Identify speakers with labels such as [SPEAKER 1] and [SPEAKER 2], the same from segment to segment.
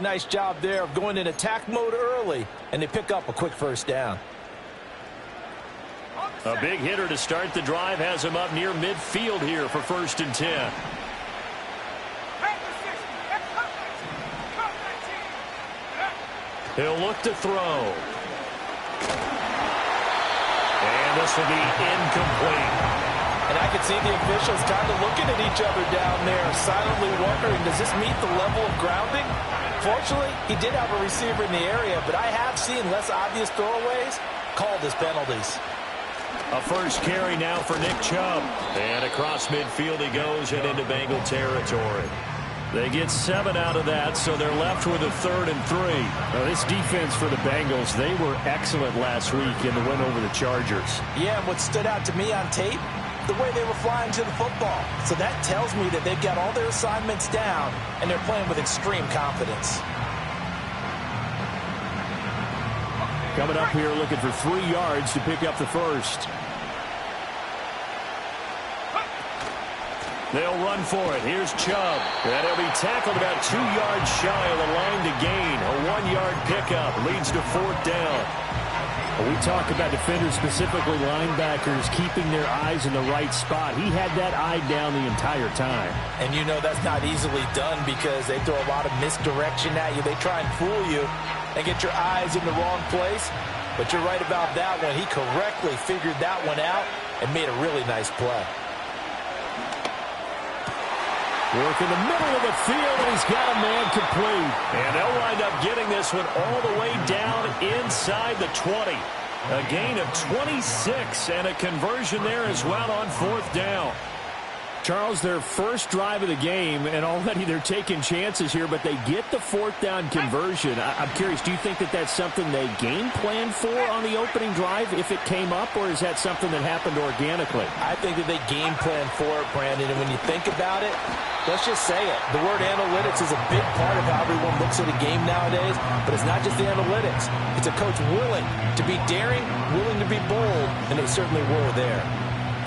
[SPEAKER 1] Nice job there of going in attack mode early, and they pick up a quick first down.
[SPEAKER 2] A big hitter to start the drive has him up near midfield here for 1st and 10. He'll look to throw. And this will be incomplete.
[SPEAKER 1] And I can see the officials kind of looking at each other down there, silently wondering, does this meet the level of grounding? Fortunately, he did have a receiver in the area, but I have seen less obvious throwaways called as penalties.
[SPEAKER 2] A first carry now for Nick Chubb. And across midfield he goes and into Bengal territory. They get 7 out of that, so they're left with a 3rd and 3.
[SPEAKER 3] Now, this defense for the Bengals, they were excellent last week in the win over the Chargers.
[SPEAKER 1] Yeah, and what stood out to me on tape, the way they were flying to the football. So that tells me that they've got all their assignments down, and they're playing with extreme confidence.
[SPEAKER 3] Coming up here looking for 3 yards to pick up the first.
[SPEAKER 2] They'll run for it. Here's Chubb. And he'll be tackled about 2 yards shy of the line to gain. A 1-yard pickup leads to 4th down.
[SPEAKER 3] We talk about defenders, specifically linebackers, keeping their eyes in the right spot. He had that eye down the entire time.
[SPEAKER 1] And you know that's not easily done because they throw a lot of misdirection at you. They try and fool you and get your eyes in the wrong place. But you're right about that one. He correctly figured that one out and made a really nice play.
[SPEAKER 3] Work in the middle of the field, and he's got a man complete.
[SPEAKER 2] And they'll wind up getting this one all the way down inside the 20. A gain of 26 and a conversion there as well on 4th down.
[SPEAKER 3] Charles, their first drive of the game, and already they're taking chances here, but they get the 4th down conversion. I'm curious, do you think that that's something they game planned for on the opening drive if it came up, or is that something that happened organically?
[SPEAKER 1] I think that they game planned for it, Brandon, and when you think about it, let's just say it. The word analytics is a big part of how everyone looks at a game nowadays, but it's not just the analytics. It's a coach willing to be daring, willing to be bold, and they certainly were there.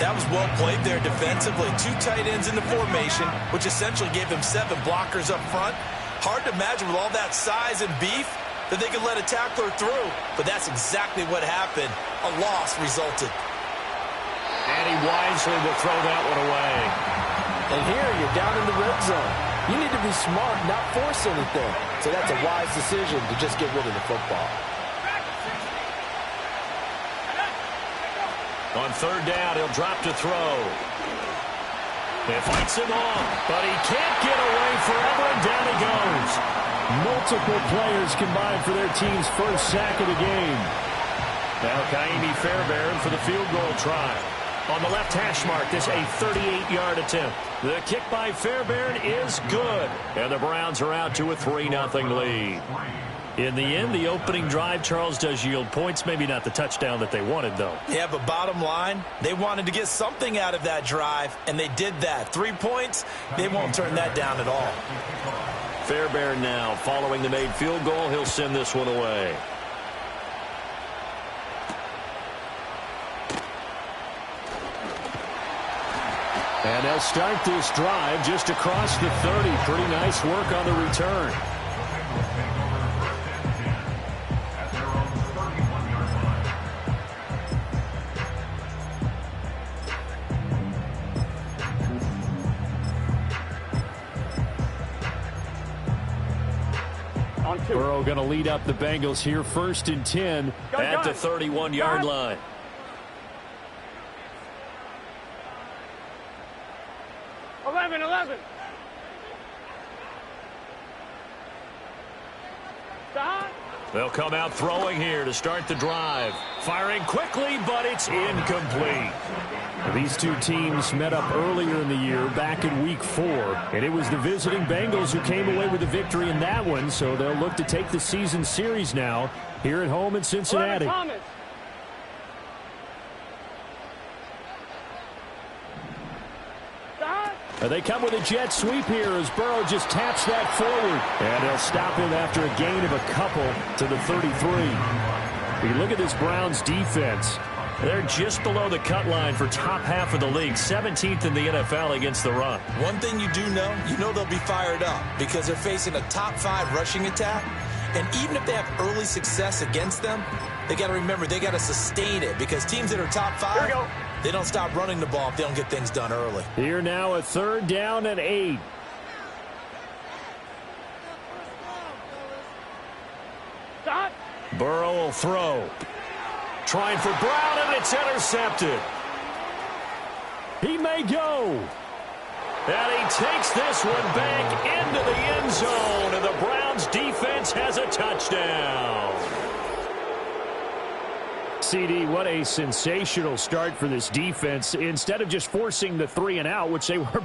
[SPEAKER 1] That was well played there defensively. 2 tight ends in the formation, which essentially gave them 7 blockers up front. Hard to imagine with all that size and beef that they could let a tackler through, but that's exactly what happened. A loss resulted.
[SPEAKER 2] And he wisely will throw that one away.
[SPEAKER 1] And here you're down in the red zone. You need to be smart, not force anything. So that's a wise decision to just get rid of the football.
[SPEAKER 2] On 3rd down, he'll drop to throw. It fights him off, but he can't get away forever, and down he goes.
[SPEAKER 3] Multiple players combined for their team's first sack of the game.
[SPEAKER 2] Now Kaimi Fairbairn for the field goal try. On the left hash mark, this a 38-yard attempt. The kick by Fairbairn is good, and the Browns are out to a 3-0 lead. In the end, the opening drive, Charles, does yield points. Maybe not the touchdown that they wanted, though.
[SPEAKER 1] Yeah, but bottom line, they wanted to get something out of that drive, and they did that. 3 points, they won't turn that down at all.
[SPEAKER 2] Fairbairn now, following the made field goal, he'll send this one away.
[SPEAKER 3] And they'll start this drive just across the 30. Pretty nice work on the return. Burrow going to lead up the Bengals here, 1st and 10
[SPEAKER 2] at the 31-yard line. They'll come out throwing here to start the drive. Firing quickly, but it's incomplete.
[SPEAKER 3] These two teams met up earlier in the year, back in Week 4, and it was the visiting Bengals who came away with the victory in that one, so they'll look to take the season series now here at home in Cincinnati. They come with a jet sweep here as Burrow just taps that forward. And they'll stop him after a gain of a couple to the 33. You look at this Browns defense.
[SPEAKER 2] They're just below the cut line for top half of the league, 17th in the NFL against the run.
[SPEAKER 1] One thing you know they'll be fired up because they're facing a top 5 rushing attack. And even if they have early success against them, they got to remember they got to sustain it because teams that are top 5, they don't stop running the ball if they don't get things done early.
[SPEAKER 3] Here now, a 3rd down and 8.
[SPEAKER 2] Burrow will throw. Trying for Brown, and it's intercepted.
[SPEAKER 3] He may go.
[SPEAKER 2] And he takes this one back into the end zone, and the Browns defense has a touchdown.
[SPEAKER 3] CD, what a sensational start for this defense. Instead of just forcing the 3 and out, which they were